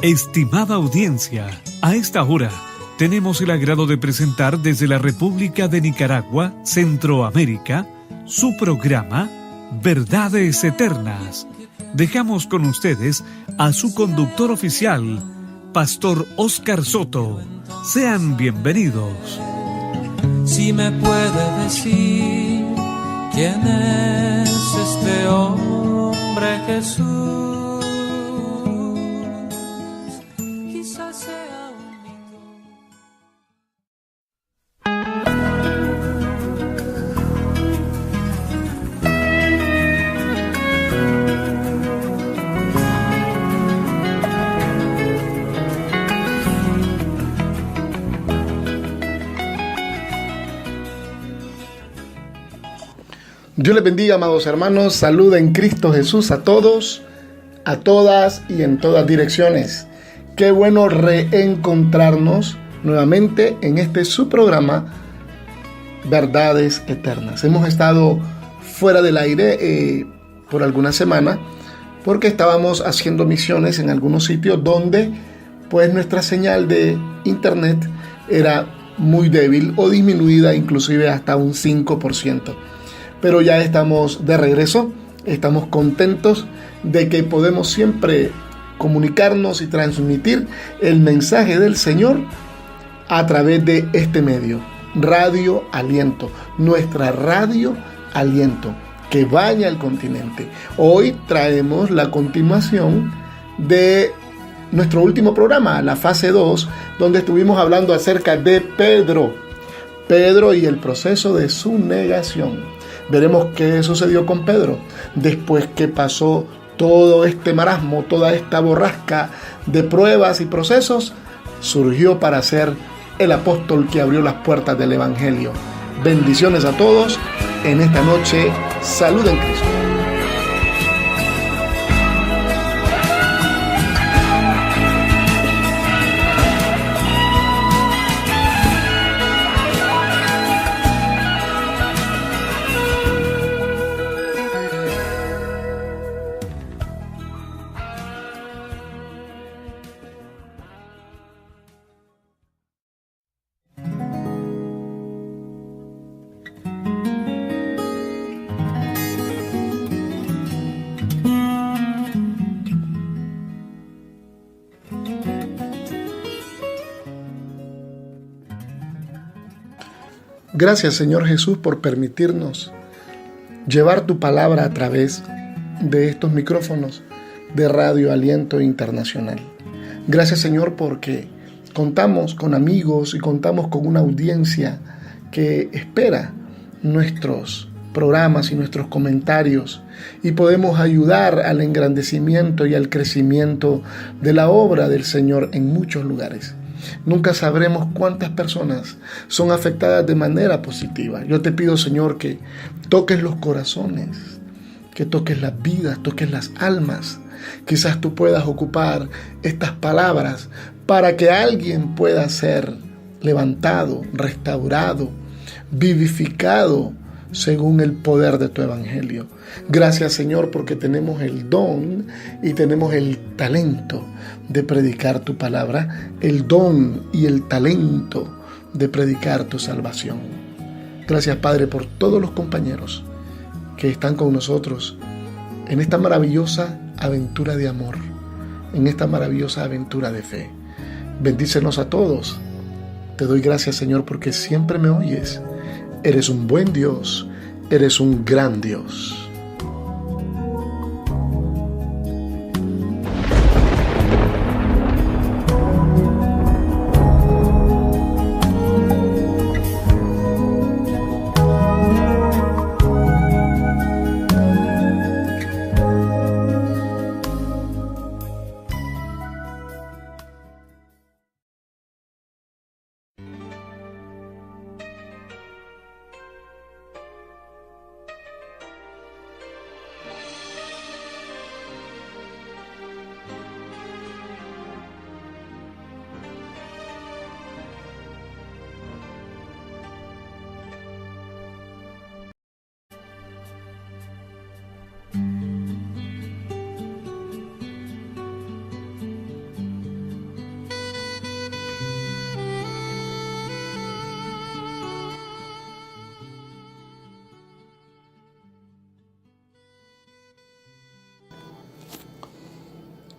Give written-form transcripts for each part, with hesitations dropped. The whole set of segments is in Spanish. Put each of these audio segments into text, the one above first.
Estimada audiencia, a esta hora tenemos el agrado de presentar desde la República de Nicaragua, Centroamérica, su programa Verdades Eternas. Dejamos con ustedes a su conductor oficial, Pastor Oscar Soto. Sean bienvenidos. Si me puede decir quién es este hombre Jesús. Dios les bendiga, amados hermanos. Salud en Cristo Jesús a todos, a todas y en todas direcciones. Qué bueno reencontrarnos nuevamente en este su programa Verdades Eternas. Hemos estado fuera del aire por alguna semana porque estábamos haciendo misiones en algunos sitios donde pues nuestra señal de internet era muy débil o disminuida inclusive hasta un 5%. Pero ya estamos de regreso, estamos contentos de que podemos siempre comunicarnos y transmitir el mensaje del Señor a través de este medio, Radio Aliento, nuestra Radio Aliento, que baña el continente. Hoy traemos la continuación de nuestro último programa, la fase 2, donde estuvimos hablando acerca de Pedro y el proceso de su negación. Veremos qué sucedió con Pedro después que pasó todo este marasmo, toda esta borrasca de pruebas y procesos. Surgió para ser el apóstol que abrió las puertas del Evangelio. Bendiciones a todos en esta noche. Salud en Cristo. Gracias, Señor Jesús, por permitirnos llevar tu palabra a través de estos micrófonos de Radio Aliento Internacional. Gracias, Señor, porque contamos con amigos y contamos con una audiencia que espera nuestros programas y nuestros comentarios y podemos ayudar al engrandecimiento y al crecimiento de la obra del Señor en muchos lugares. Nunca sabremos cuántas personas son afectadas de manera positiva. Yo te pido, Señor, que toques los corazones, que toques las vidas, toques las almas. Quizás tú puedas ocupar estas palabras para que alguien pueda ser levantado, restaurado, vivificado según el poder de tu evangelio. Gracias, Señor, porque tenemos el don y tenemos el talento de predicar tu palabra, el don y el talento de predicar tu salvación. Gracias, Padre, por todos los compañeros que están con nosotros en esta maravillosa aventura de amor, en esta maravillosa aventura de fe. Bendícenos a todos. Te doy gracias, Señor, porque siempre me oyes. Eres un buen Dios, eres un gran Dios.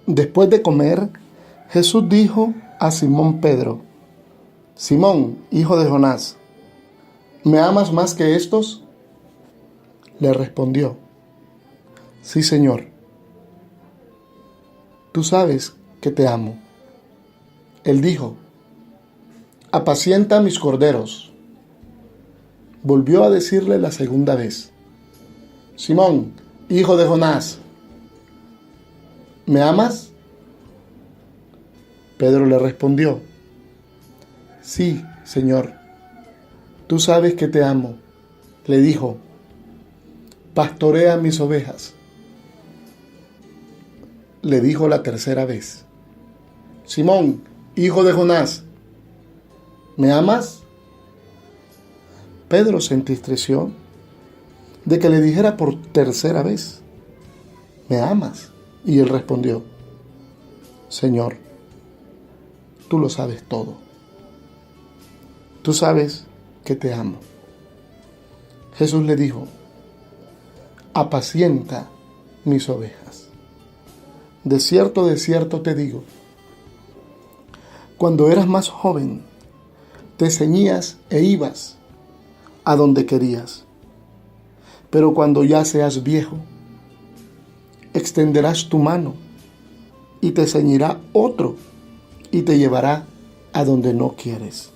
Después de comer, Jesús dijo a Simón Pedro: Simón, hijo de Jonás, ¿me amas más que estos? Le respondió: Sí, Señor, tú sabes que te amo. Él dijo: Apacienta mis corderos. Volvió a decirle la segunda vez: Simón, hijo de Jonás, ¿me amas? Pedro le respondió: Sí, Señor, tú sabes que te amo. Le dijo: Pastorea mis ovejas. Le dijo la tercera vez: Simón, hijo de Jonás, ¿me amas? Pedro se entristeció de que le dijera por tercera vez: ¿Me amas? Y él respondió: Señor, tú lo sabes todo. Tú sabes que te amo. Jesús le dijo: Apacienta mis ovejas. De cierto te digo, cuando eras más joven, te ceñías e ibas a donde querías. Pero cuando ya seas viejo, extenderás tu mano y te ceñirá otro y te llevará a donde no quieres.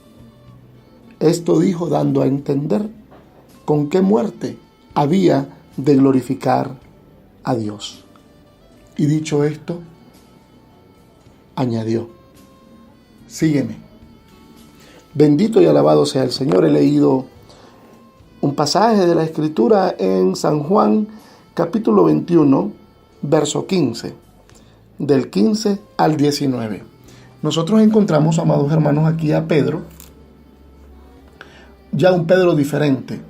Esto dijo dando a entender con qué muerte había de glorificar a Dios. Y dicho esto, añadió: Sígueme. Bendito y alabado sea el Señor. He leído un pasaje de la Escritura en San Juan, capítulo 21, verso 15, del 15 al 19. Nosotros encontramos, amados hermanos, aquí a Pedro, ya un Pedro diferente,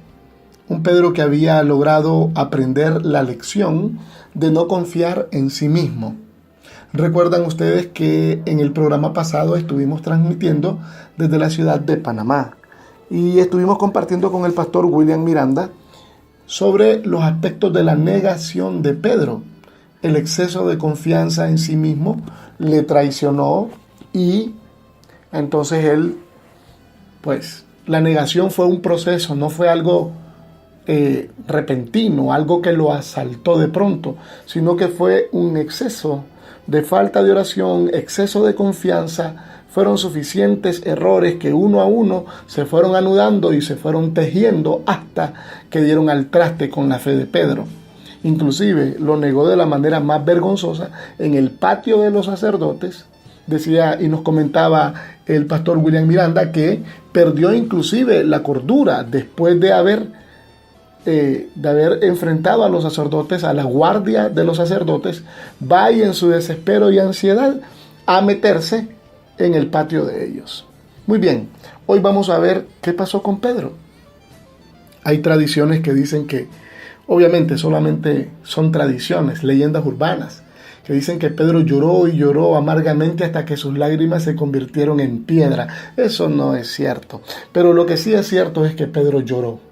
un Pedro que había logrado aprender la lección de no confiar en sí mismo. Recuerdan ustedes que en el programa pasado estuvimos transmitiendo desde la ciudad de Panamá y estuvimos compartiendo con el pastor William Miranda sobre los aspectos de la negación de Pedro. El exceso de confianza en sí mismo le traicionó y entonces él, pues, la negación fue un proceso, no fue algo repentino, algo que lo asaltó de pronto, sino que fue un exceso de falta de oración, exceso de confianza. Fueron suficientes errores que uno a uno se fueron anudando y se fueron tejiendo hasta que dieron al traste con la fe de Pedro. Inclusive lo negó de la manera más vergonzosa en el patio de los sacerdotes. Decía y nos comentaba el pastor William Miranda que perdió inclusive la cordura después de haber enfrentado a los sacerdotes, a la guardia de los sacerdotes, va y en su desespero y ansiedad a meterse en el patio de ellos. Muy bien, hoy vamos a ver qué pasó con Pedro. Hay tradiciones que dicen que, obviamente solamente son tradiciones, leyendas urbanas, que dicen que Pedro lloró y lloró amargamente hasta que sus lágrimas se convirtieron en piedra. Eso no es cierto, pero lo que sí es cierto es que Pedro lloró.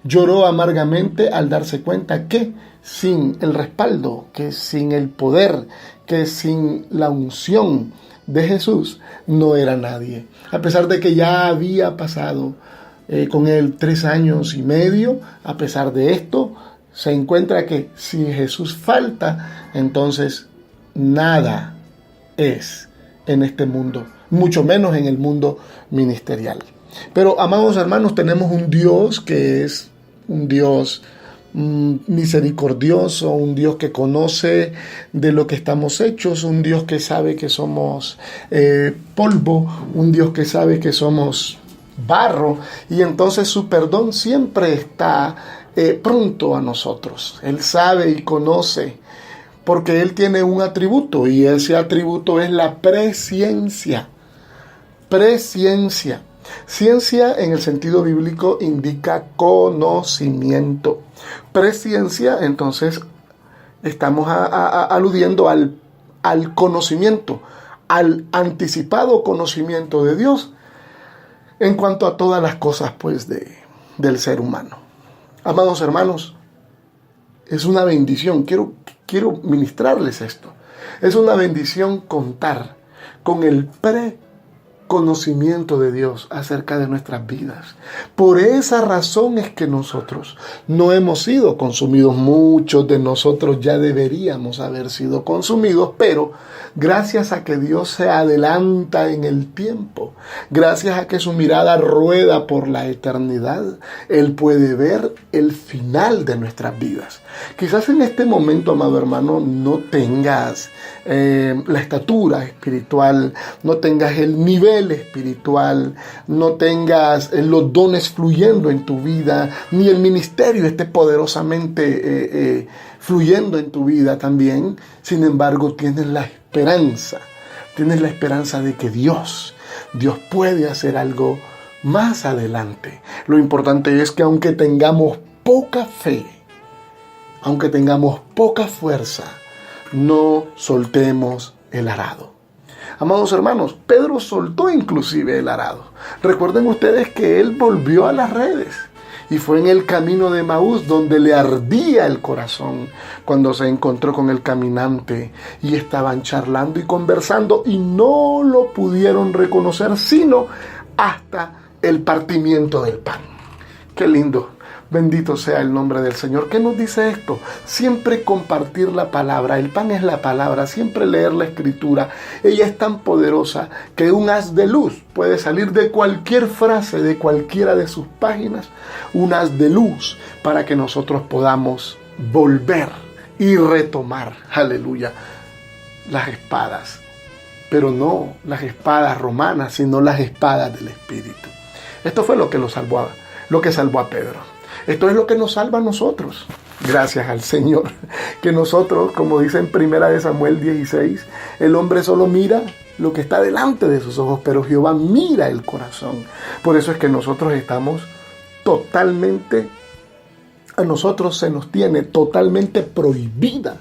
Lloró amargamente al darse cuenta que sin el respaldo, que sin el poder, que sin la unción de Jesús no era nadie. A pesar de que ya había pasado con él 3 años y medio, a pesar de esto, se encuentra que si Jesús falta, entonces nada es en este mundo, mucho menos en el mundo ministerial. Pero, amados hermanos, tenemos un Dios que es un Dios misericordioso, un Dios que conoce de lo que estamos hechos, un Dios que sabe que somos polvo, un Dios que sabe que somos barro, y entonces su perdón siempre está pronto a nosotros. Él sabe y conoce, porque Él tiene un atributo, y ese atributo es la presciencia. Presciencia. Ciencia en el sentido bíblico indica conocimiento. Presciencia, entonces, estamos aludiendo al conocimiento, al anticipado conocimiento de Dios en cuanto a todas las cosas, pues, del ser humano. Amados hermanos, es una bendición. Quiero ministrarles esto. Es una bendición contar con el conocimiento de Dios acerca de nuestras vidas. Por esa razón es que nosotros no hemos sido consumidos. Muchos de nosotros ya deberíamos haber sido consumidos, pero gracias a que Dios se adelanta en el tiempo, gracias a que su mirada rueda por la eternidad, Él puede ver el final de nuestras vidas. Quizás en este momento, amado hermano, no tengas la estatura espiritual, no tengas el nivel espiritual, no tengas los dones fluyendo en tu vida, ni el ministerio esté poderosamente fluyendo en tu vida también. Sin embargo, tienes la esperanza de que Dios puede hacer algo más adelante. Lo importante es que aunque tengamos poca fe, aunque tengamos poca fuerza, no soltemos el arado. Amados hermanos, Pedro soltó inclusive el arado. Recuerden ustedes que él volvió a las redes y fue en el camino de Emaús donde le ardía el corazón cuando se encontró con el caminante y estaban charlando y conversando y no lo pudieron reconocer sino hasta el partimiento del pan. ¡Qué lindo! Bendito sea el nombre del Señor. ¿Qué nos dice esto? Siempre compartir la palabra. El pan es la palabra. Siempre leer la escritura. Ella es tan poderosa que un haz de luz puede salir de cualquier frase, de cualquiera de sus páginas. Un haz de luz para que nosotros podamos volver y retomar, aleluya, las espadas. Pero no las espadas romanas, sino las espadas del Espíritu. Esto fue lo que salvó a Pedro. Esto es lo que nos salva a nosotros. Gracias al Señor. Que nosotros, como dice en 1 Samuel 16, el hombre solo mira lo que está delante de sus ojos, pero Jehová mira el corazón. Por eso es que nosotros estamos totalmente, a nosotros se nos tiene totalmente prohibida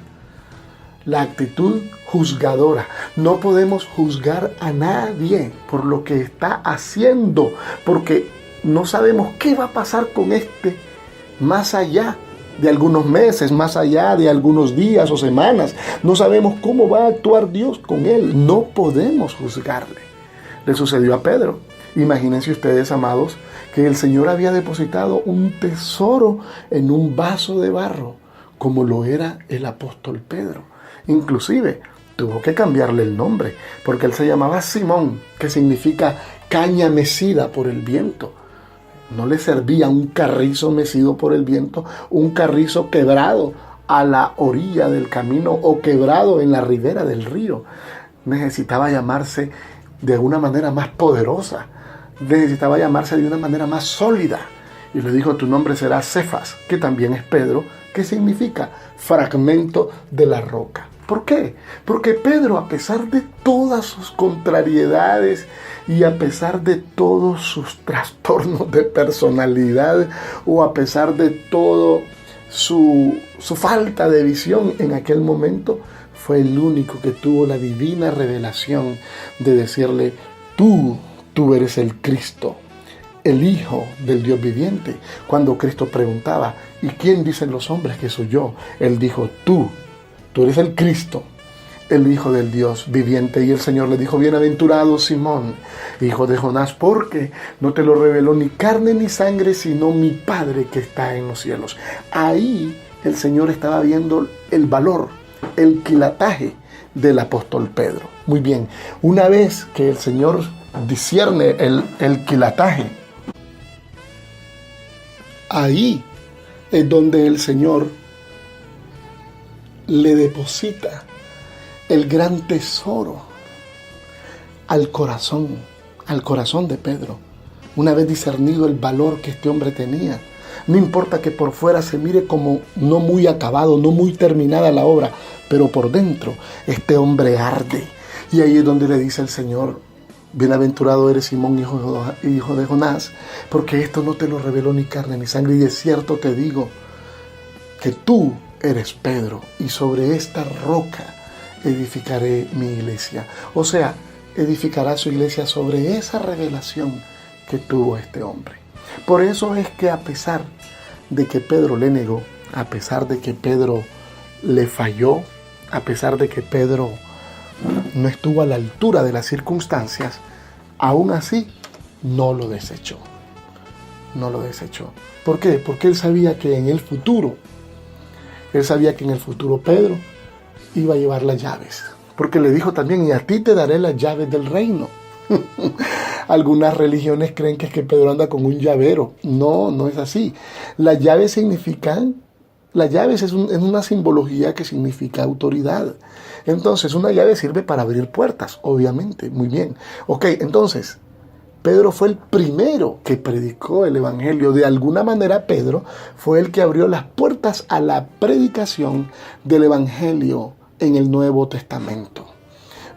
la actitud juzgadora. No podemos juzgar a nadie por lo que está haciendo, porque no sabemos qué va a pasar con más allá de algunos meses, más allá de algunos días o semanas. No sabemos cómo va a actuar Dios con él. No podemos juzgarle. Le sucedió a Pedro. Imagínense ustedes, amados, que el Señor había depositado un tesoro en un vaso de barro, como lo era el apóstol Pedro. Inclusive tuvo que cambiarle el nombre, porque él se llamaba Simón, que significa caña mecida por el viento. No le servía un carrizo mecido por el viento, un carrizo quebrado a la orilla del camino o quebrado en la ribera del río. Necesitaba llamarse de una manera más poderosa, necesitaba llamarse de una manera más sólida. Y le dijo: tu nombre será Cefas, que también es Pedro, que significa fragmento de la roca. ¿Por qué? Porque Pedro, a pesar de todas sus contrariedades y a pesar de todos sus trastornos de personalidad o a pesar de todo su falta de visión en aquel momento, fue el único que tuvo la divina revelación de decirle: tú eres el Cristo, el Hijo del Dios viviente. Cuando Cristo preguntaba: ¿y quién dicen los hombres que soy yo? Él dijo: tú eres el Cristo, el Hijo del Dios viviente. Y el Señor le dijo: bienaventurado Simón, hijo de Jonás, porque no te lo reveló ni carne ni sangre, sino mi Padre que está en los cielos. Ahí el Señor estaba viendo el valor, el quilataje del apóstol Pedro. Muy bien, una vez que el Señor discierne el quilataje, ahí es donde el Señor le deposita el gran tesoro al corazón de Pedro. Una vez discernido el valor que este hombre tenía, no importa que por fuera se mire como no muy acabado, no muy terminada la obra, pero por dentro este hombre arde. Y ahí es donde le dice el Señor: bienaventurado eres Simón, hijo de Jonás, porque esto no te lo reveló ni carne ni sangre, y de cierto te digo que tú eres Pedro, y sobre esta roca edificaré mi iglesia. O sea, edificará su iglesia sobre esa revelación que tuvo este hombre. Por eso es que a pesar de que Pedro le negó, a pesar de que Pedro le falló, a pesar de que Pedro no estuvo a la altura de las circunstancias, aún así no lo desechó. No lo desechó. ¿Por qué? Porque él sabía que en el futuro Pedro iba a llevar las llaves. Porque le dijo también, y a ti te daré las llaves del reino. Algunas religiones creen que es que Pedro anda con un llavero. No, no es así. Las llaves es una simbología que significa autoridad. Entonces, una llave sirve para abrir puertas, obviamente. Muy bien. Ok, entonces, Pedro fue el primero que predicó el evangelio. De alguna manera, Pedro fue el que abrió las puertas a la predicación del evangelio en el Nuevo Testamento.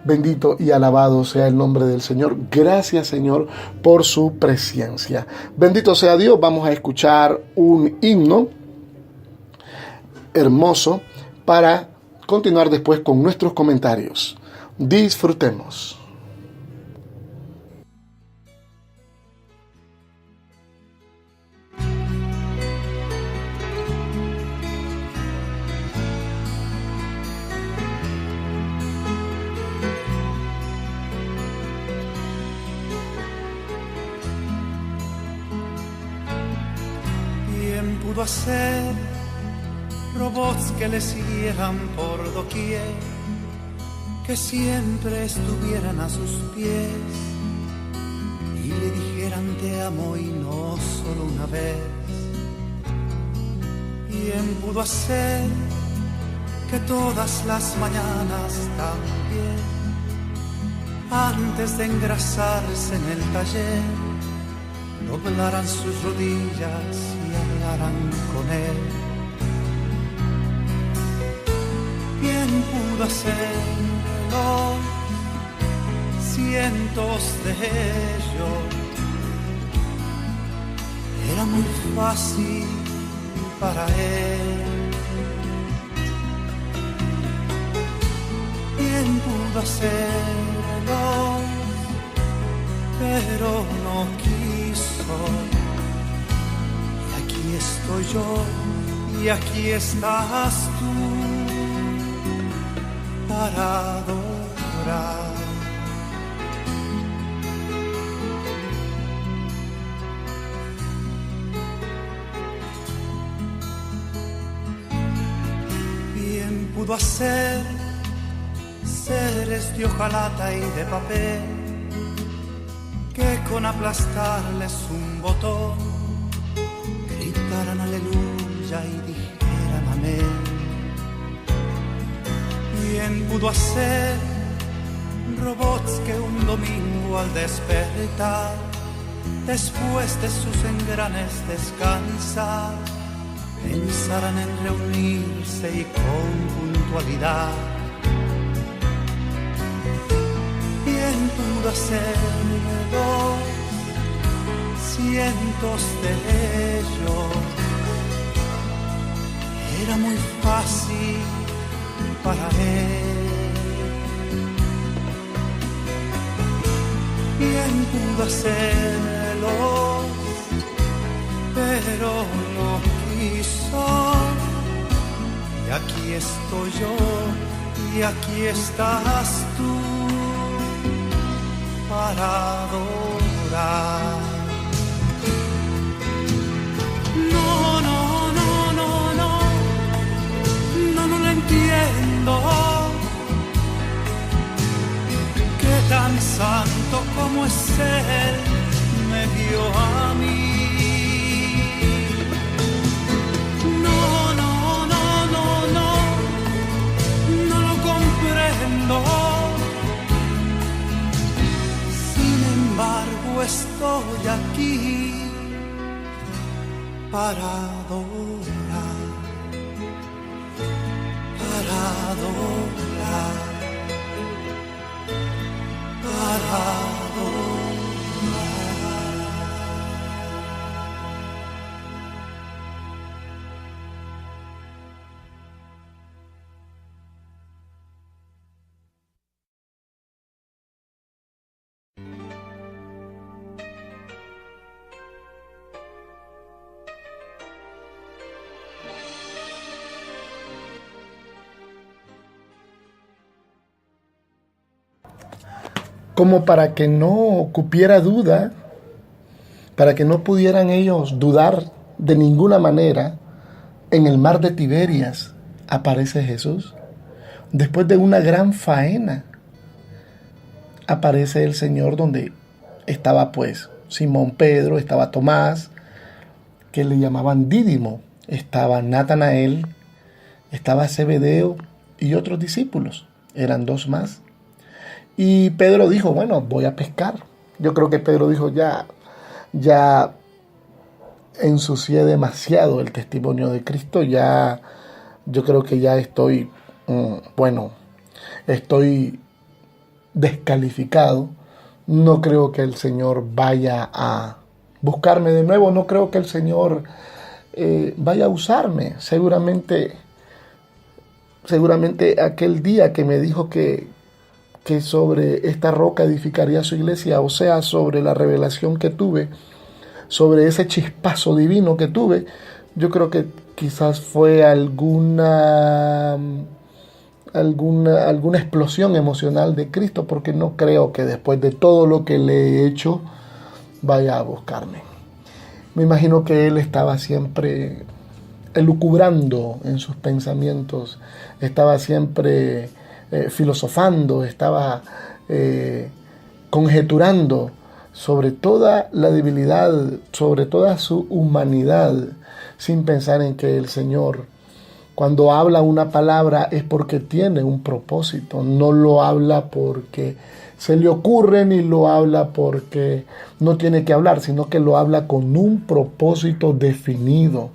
Bendito y alabado sea el nombre del Señor. Gracias, Señor, por su presencia. Bendito sea Dios. Vamos a escuchar un himno hermoso para continuar después con nuestros comentarios. Disfrutemos. Pudo hacer robots que le siguieran por doquier, que siempre estuvieran a sus pies y le dijeran te amo y no solo una vez. ¿Quién pudo hacer que todas las mañanas también, antes de engrasarse en el taller, doblaran sus rodillas y hablaran con él? ¿Quién pudo hacerlo? Cientos de ellos. Era muy fácil para él. ¿Quién pudo hacerlo? Pero no quiso. Y aquí estoy yo, y aquí estás tú, para adorar. ¿Quién pudo hacer seres de hojalata y de papel, que con aplastarles un botón gritaran aleluya y dijeran amén? ¿Quién pudo hacer robots que un domingo al despertar, después de sus engranes descansar, pensaran en reunirse y con puntualidad? ¿Quién pudo hacerlo? Cientos de ellos. Era muy fácil para él. ¿Quién pudo hacerlo? Pero no quiso. Y aquí estoy yo, y aquí estás tú, para adorar. No, no, no, no, no, no, no lo entiendo. Que tan santo como es Él me dio a mí. No, no, no, no, no, no lo comprendo. Estoy aquí para adorar, para adorar, para adorar. como para que no cupiera duda, para que no pudieran ellos dudar de ninguna manera, en el mar de Tiberias aparece Jesús. Después de una gran faena, aparece el Señor donde estaba pues Simón Pedro, estaba Tomás, que le llamaban Dídimo, estaba Natanael, estaba Zebedeo y otros discípulos, eran 2 más. Y Pedro dijo, bueno, voy a pescar. Yo creo que Pedro dijo, ya ensucié demasiado el testimonio de Cristo, yo creo que ya estoy descalificado. No creo que el Señor vaya a buscarme de nuevo, no creo que el Señor vaya a usarme. Seguramente aquel día que me dijo que sobre esta roca edificaría su iglesia, o sea, sobre la revelación que tuve, sobre ese chispazo divino que tuve, yo creo que quizás fue alguna explosión emocional de Cristo, porque no creo que después de todo lo que le he hecho vaya a buscarme. Me imagino que él estaba siempre elucubrando en sus pensamientos, estaba siempre filosofando, estaba conjeturando sobre toda la debilidad, sobre toda su humanidad, sin pensar en que el Señor, cuando habla una palabra, es porque tiene un propósito. No lo habla porque se le ocurre, ni lo habla porque no tiene que hablar, sino que lo habla con un propósito definido.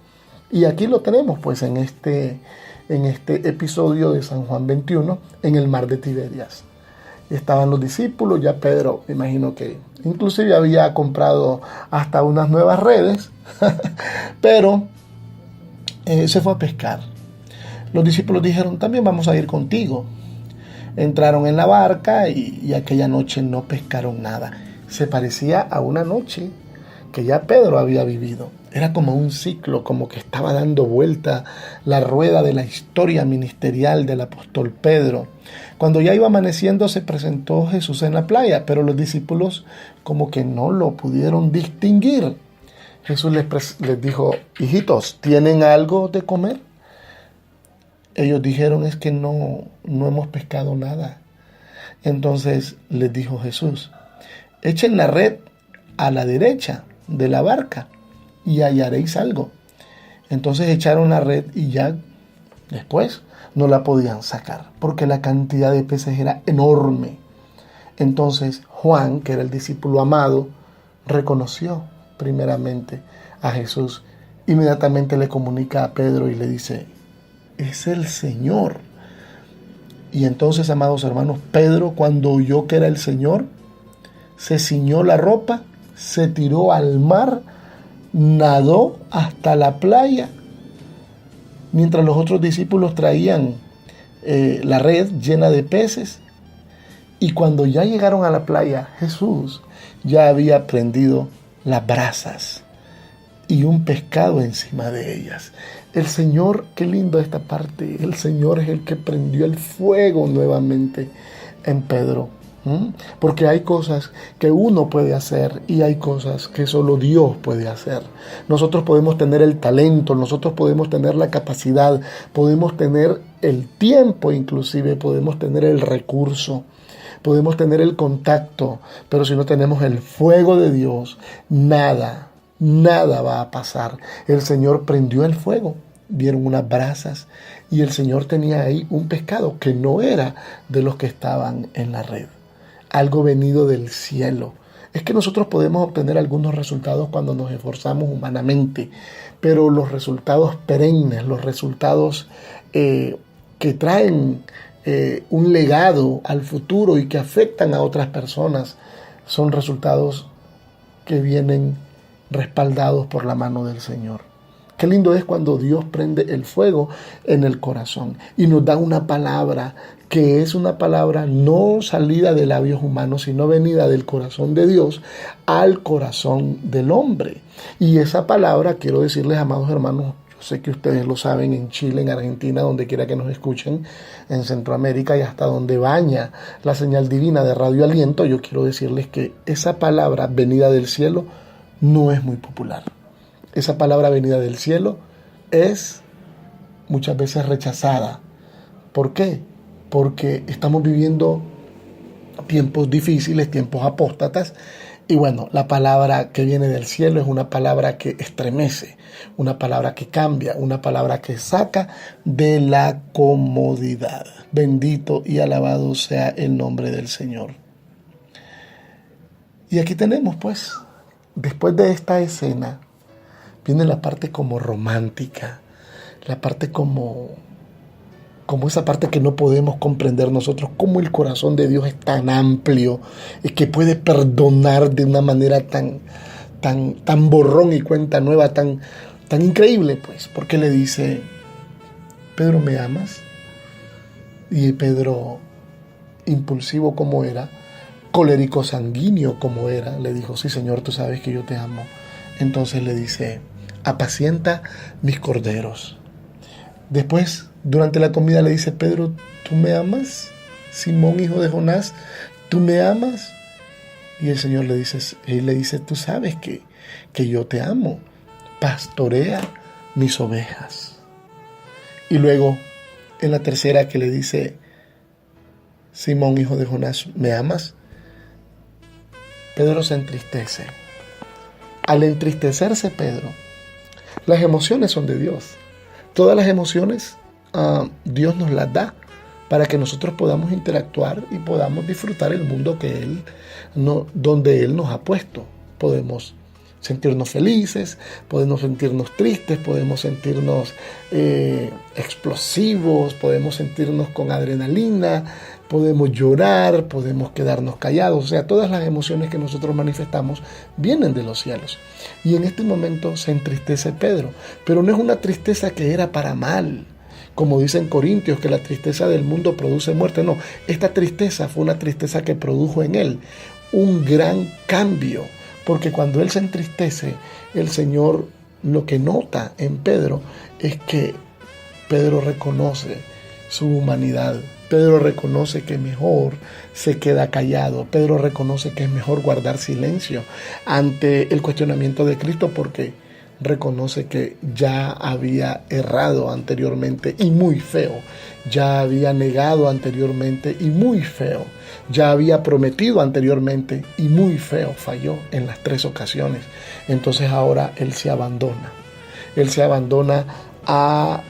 Y aquí lo tenemos pues en este episodio de San Juan 21, en el mar de Tiberias. Estaban los discípulos, ya Pedro, me imagino que inclusive había comprado hasta unas nuevas redes, pero se fue a pescar. Los discípulos dijeron, también vamos a ir contigo. Entraron en la barca y aquella noche no pescaron nada. Se parecía a una noche que ya Pedro había vivido. Era como un ciclo, como que estaba dando vuelta la rueda de la historia ministerial del apóstol Pedro. Cuando ya iba amaneciendo se presentó Jesús en la playa, pero los discípulos como que no lo pudieron distinguir. Jesús les dijo, hijitos, ¿tienen algo de comer? Ellos dijeron, es que no hemos pescado nada. Entonces les dijo Jesús, echen la red a la derecha de la barca y hallaréis algo. Entonces echaron la red y ya después no la podían sacar porque la cantidad de peces era enorme. Entonces Juan, que era el discípulo amado, reconoció primeramente a Jesús. Inmediatamente le comunica a Pedro y le dice, es el Señor. Y entonces, amados hermanos, Pedro, cuando oyó que era el Señor, se ciñó la ropa, se tiró al mar, nadó hasta la playa, mientras los otros discípulos traían la red llena de peces. Y cuando ya llegaron a la playa, Jesús ya había prendido las brasas y un pescado encima de ellas. El Señor, qué lindo esta parte, el Señor es el que prendió el fuego nuevamente en Pedro. Porque hay cosas que uno puede hacer y hay cosas que solo Dios puede hacer. Nosotros podemos tener el talento, nosotros podemos tener la capacidad, podemos tener el tiempo, inclusive podemos tener el recurso, podemos tener el contacto, pero si no tenemos el fuego de Dios, nada va a pasar. El Señor prendió el fuego, vieron unas brasas y el Señor tenía ahí un pescado que no era de los que estaban en la red. Algo venido del cielo. Es que nosotros podemos obtener algunos resultados cuando nos esforzamos humanamente, pero los resultados perennes, los resultados que traen un legado al futuro y que afectan a otras personas, son resultados que vienen respaldados por la mano del Señor. Qué lindo es cuando Dios prende el fuego en el corazón y nos da una palabra que es una palabra no salida de labios humanos, sino venida del corazón de Dios al corazón del hombre. Y esa palabra, quiero decirles, amados hermanos, yo Sé que ustedes lo saben, en Chile, en Argentina, donde quiera que nos escuchen, en Centroamérica y hasta donde baña la señal divina de Radio Aliento, yo quiero decirles que esa palabra venida del cielo no es muy popular. Esa palabra venida del cielo es muchas veces rechazada. ¿Por qué? Porque estamos viviendo tiempos difíciles, tiempos apóstatas, y bueno, la palabra que viene del cielo es una palabra que estremece, una palabra que cambia, una palabra que saca de la comodidad. Bendito y alabado sea el nombre del Señor. Y aquí tenemos, pues, después de esta escena, viene la parte como romántica, la parte como esa parte que no podemos comprender nosotros, cómo el corazón de Dios es tan amplio y que puede perdonar de una manera tan borrón y cuenta nueva, tan increíble, pues, porque le dice: Pedro, ¿me amas? Y Pedro, impulsivo como era, colérico sanguíneo como era, le dijo: sí, Señor, tú sabes que yo te amo. Entonces le dice: apacienta mis corderos. Después, durante la comida, le dice: Pedro, ¿tú me amas? Simón, hijo de Jonás, ¿tú me amas? Y el Señor le dice: tú sabes que yo te amo. Pastorea mis ovejas. Y luego, en la tercera que le dice: Simón, hijo de Jonás, ¿me amas? Pedro se entristece. Al entristecerse Pedro, las emociones son de Dios. Todas las emociones Dios nos las da para que nosotros podamos interactuar y podamos disfrutar el mundo donde Él nos ha puesto. Podemos sentirnos felices, podemos sentirnos tristes, podemos sentirnos explosivos, podemos sentirnos con adrenalina, podemos llorar, podemos quedarnos callados. O sea, todas las emociones que nosotros manifestamos vienen de los cielos. Y en este momento se entristece Pedro, pero no es una tristeza que era para mal, como dicen Corintios, que la tristeza del mundo produce muerte. No, esta tristeza fue una tristeza que produjo en él un gran cambio, porque cuando él se entristece, el Señor lo que nota en Pedro es que Pedro reconoce su humanidad. Pedro reconoce que mejor se queda callado. Pedro reconoce que es mejor guardar silencio ante el cuestionamiento de Cristo, porque reconoce que ya había errado anteriormente y muy feo. Ya había negado anteriormente y muy feo. Ya había prometido anteriormente y muy feo. Falló en las 3 ocasiones. Entonces ahora él se abandona. Él se abandona a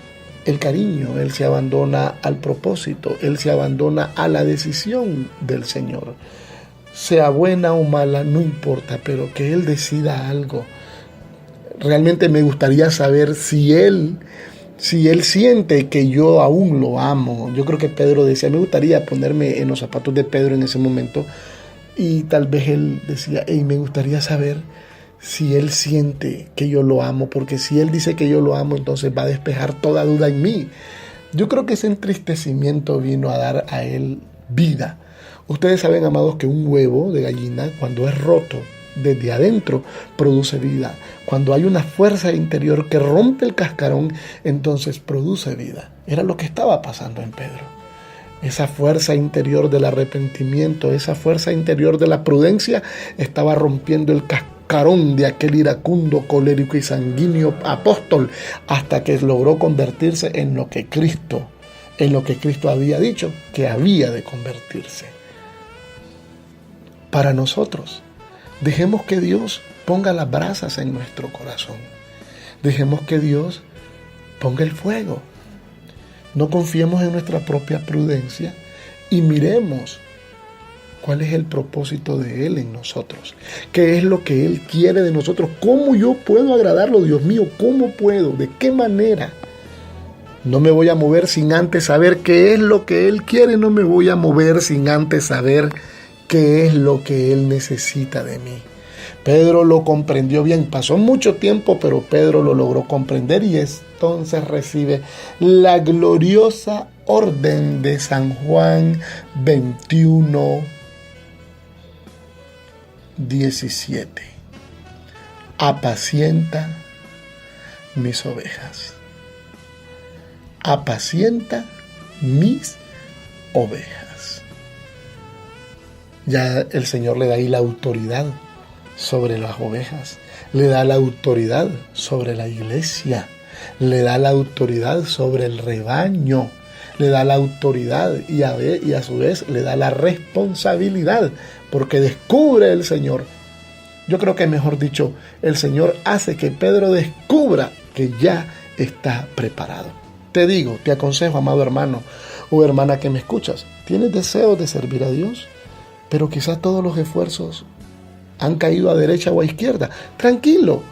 el cariño, él se abandona al propósito, él se abandona a la decisión del Señor. Sea buena o mala, no importa, pero que él decida algo. Realmente me gustaría saber si él siente que yo aún lo amo. Yo creo que Pedro decía, me gustaría ponerme en los zapatos de Pedro en ese momento, y tal vez él decía, me gustaría saber si él siente que yo lo amo, porque si él dice que yo lo amo, entonces va a despejar toda duda en mí. Yo creo que ese entristecimiento vino a dar a él vida. Ustedes saben, amados, que un huevo de gallina, cuando es roto desde adentro, produce vida. Cuando hay una fuerza interior que rompe el cascarón, entonces produce vida. Era lo que estaba pasando en Pedro. Esa fuerza interior del arrepentimiento, esa fuerza interior de la prudencia, estaba rompiendo el cascarón de aquel iracundo, colérico y sanguíneo apóstol, hasta que logró convertirse en lo que Cristo había dicho que había de convertirse. Para nosotros, dejemos que Dios ponga las brasas en nuestro corazón. Dejemos que Dios ponga el fuego. No confiemos en nuestra propia prudencia y miremos cuál es el propósito de Él en nosotros. ¿Qué es lo que Él quiere de nosotros? ¿Cómo yo puedo agradarlo, Dios mío? ¿Cómo puedo? ¿De qué manera? No me voy a mover sin antes saber qué es lo que Él quiere. No me voy a mover sin antes saber qué es lo que Él necesita de mí. Pedro lo comprendió bien. Pasó mucho tiempo, pero Pedro lo logró comprender, y entonces recibe la gloriosa orden de San Juan 21:17. Apacienta mis ovejas. apacienta mis ovejas. Ya el Señor le da ahí la autoridad sobre las ovejas, le da la autoridad sobre la iglesia, le da la autoridad sobre el rebaño, le da la autoridad y a su vez le da la responsabilidad, porque descubre el Señor. Yo creo que, mejor dicho, el Señor hace que Pedro descubra que ya está preparado. Te digo, te aconsejo, amado hermano o hermana que me escuchas, ¿tienes deseo de servir a Dios? Pero quizás todos los esfuerzos han caído a derecha o a izquierda. Tranquilo,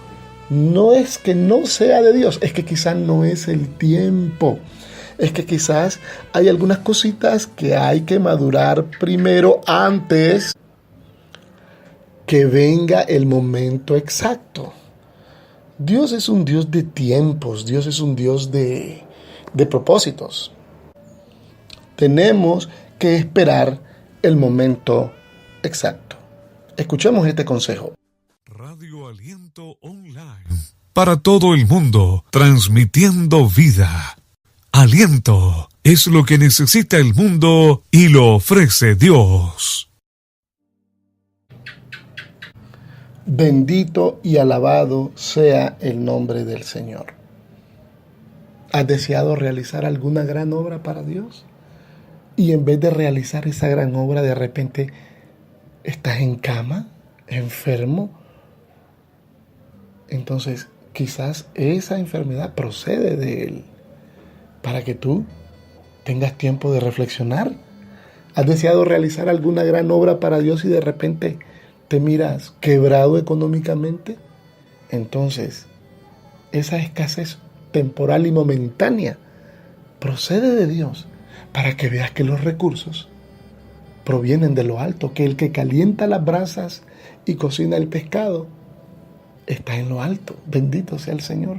no es que no sea de Dios, es que quizás no es el tiempo. Es que quizás hay algunas cositas que hay que madurar primero antes que venga el momento exacto. Dios es un Dios de tiempos, Dios es un Dios de propósitos. Tenemos que esperar el momento exacto. Escuchemos este consejo. Radio Aliento Online. Para todo el mundo, transmitiendo vida. Aliento es lo que necesita el mundo y lo ofrece Dios. Bendito y alabado sea el nombre del Señor. ¿Has deseado realizar alguna gran obra para Dios? Y en vez de realizar esa gran obra, de repente estás en cama, enfermo. Entonces, quizás esa enfermedad procede de Él, para que tú tengas tiempo de reflexionar. ¿Has deseado realizar alguna gran obra para Dios y de repente te miras quebrado económicamente? Entonces, esa escasez temporal y momentánea procede de Dios, para que veas que los recursos provienen de lo alto, que el que calienta las brasas y cocina el pescado está en lo alto. Bendito sea el Señor.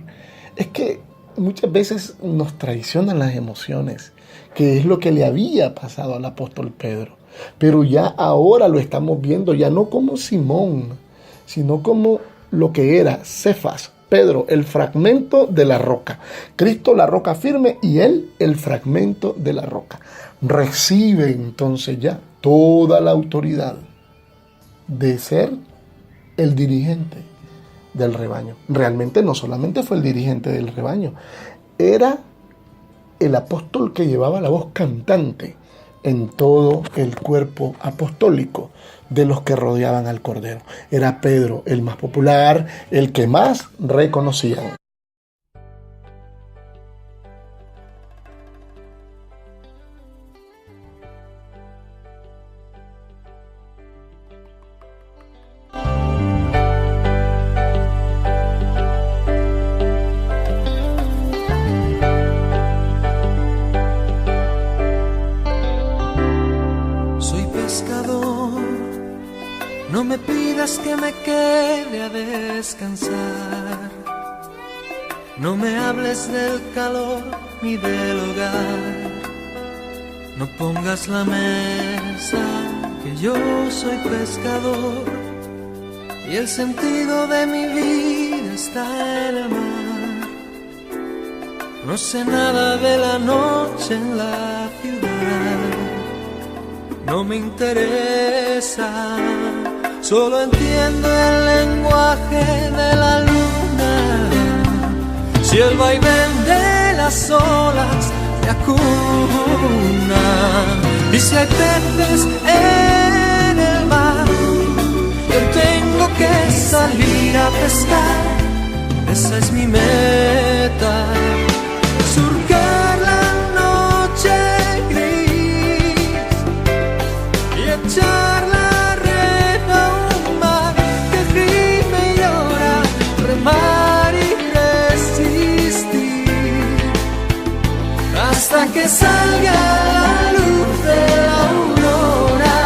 Es que muchas veces nos traicionan las emociones, que es lo que le había pasado al apóstol Pedro. Pero ya ahora lo estamos viendo, ya no como Simón, sino como lo que era Cefas, Pedro, el fragmento de la roca. Cristo, la roca firme, y él, el fragmento de la roca. Recibe entonces ya toda la autoridad de ser el dirigente del rebaño. Realmente no solamente fue el dirigente del rebaño, era el apóstol que llevaba la voz cantante en todo el cuerpo apostólico de los que rodeaban al Cordero. Era Pedro el más popular, el que más reconocían. No me pidas que me quede a descansar, no me hables del calor ni del hogar, no pongas la mesa, que yo soy pescador y el sentido de mi vida está en el mar. No sé nada de la noche en la ciudad, no me interesa. Solo entiendo el lenguaje de la luna, si el vaivén de las olas me acuna, y si hay peces en el mar, yo tengo que salir a pescar. Esa es mi meta, surcar la noche gris y echar la hasta que salga la luz de la aurora.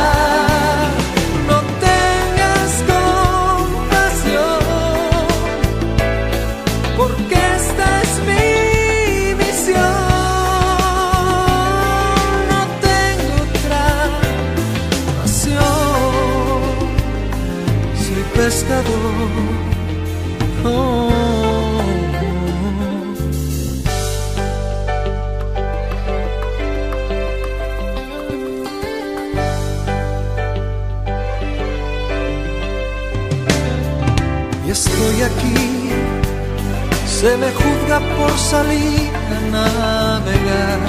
No tengas compasión, porque esta es mi misión. No tengo otra pasión, soy pescador. se me juzga por salir a navegar,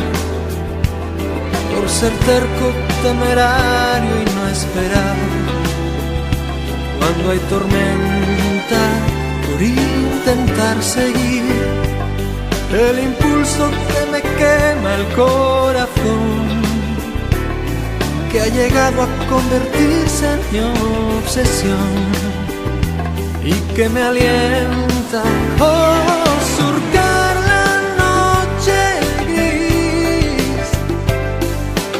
por ser terco, temerario y no esperar. Cuando hay tormenta, por intentar seguir el impulso que me quema el corazón, que ha llegado a convertirse en mi obsesión y que me alienta surcar la noche gris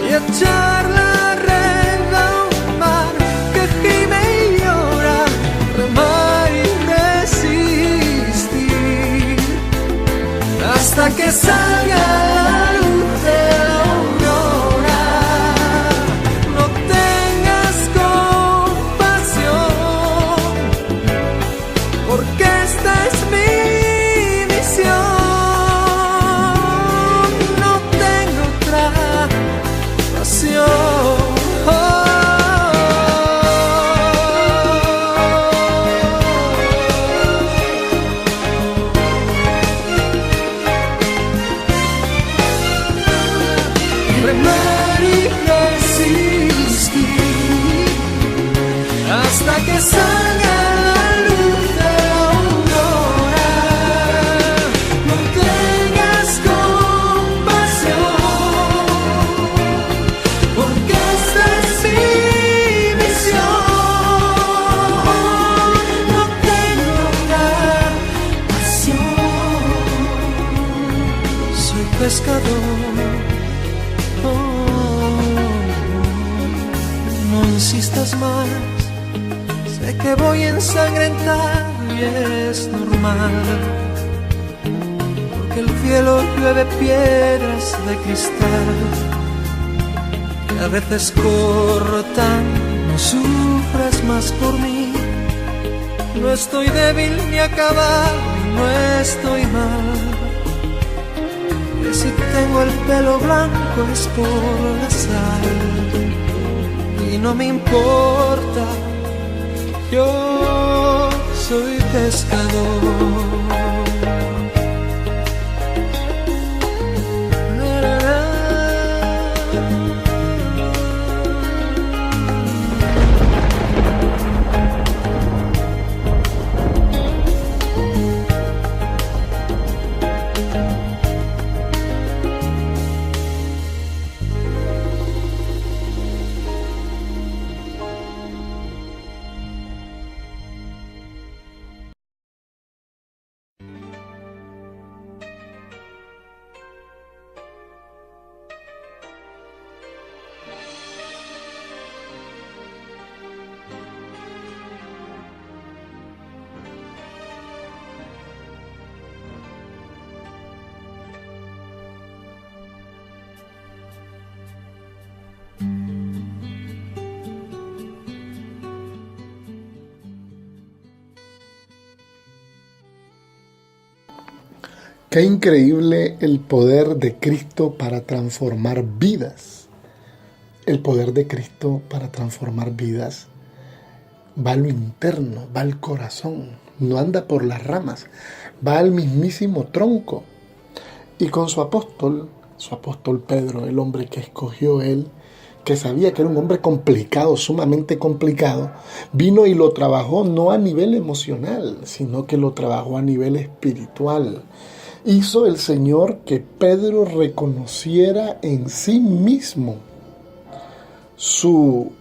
y echar la red a un mar que gime y llora, remar y resistir hasta que salga la luz de la aurora. No tengas compasión, porque esta es mi misión. No tengo otra pasión. Remar y resistir hasta que salga la luz de la aurora. No tengas compasión, porque esta es mi misión. No tengo otra pasión. Soy pescador. No insistas más, sé que voy ensangrentado y es normal, porque el cielo llueve piedras de cristal que a veces cortan. No sufras más por mí, no estoy débil ni acabado, no estoy mal. Que si tengo el pelo blanco es por la sal y no me importa, yo soy pescador. Qué increíble el poder de Cristo para transformar vidas. El poder de Cristo para transformar vidas va a lo interno, va al corazón, no anda por las ramas, va al mismísimo tronco. Y con su apóstol Pedro, el hombre que escogió él, que sabía que era un hombre complicado, sumamente complicado, vino y lo trabajó no a nivel emocional, sino que lo trabajó a nivel espiritual. Hizo el Señor que Pedro reconociera en sí mismo su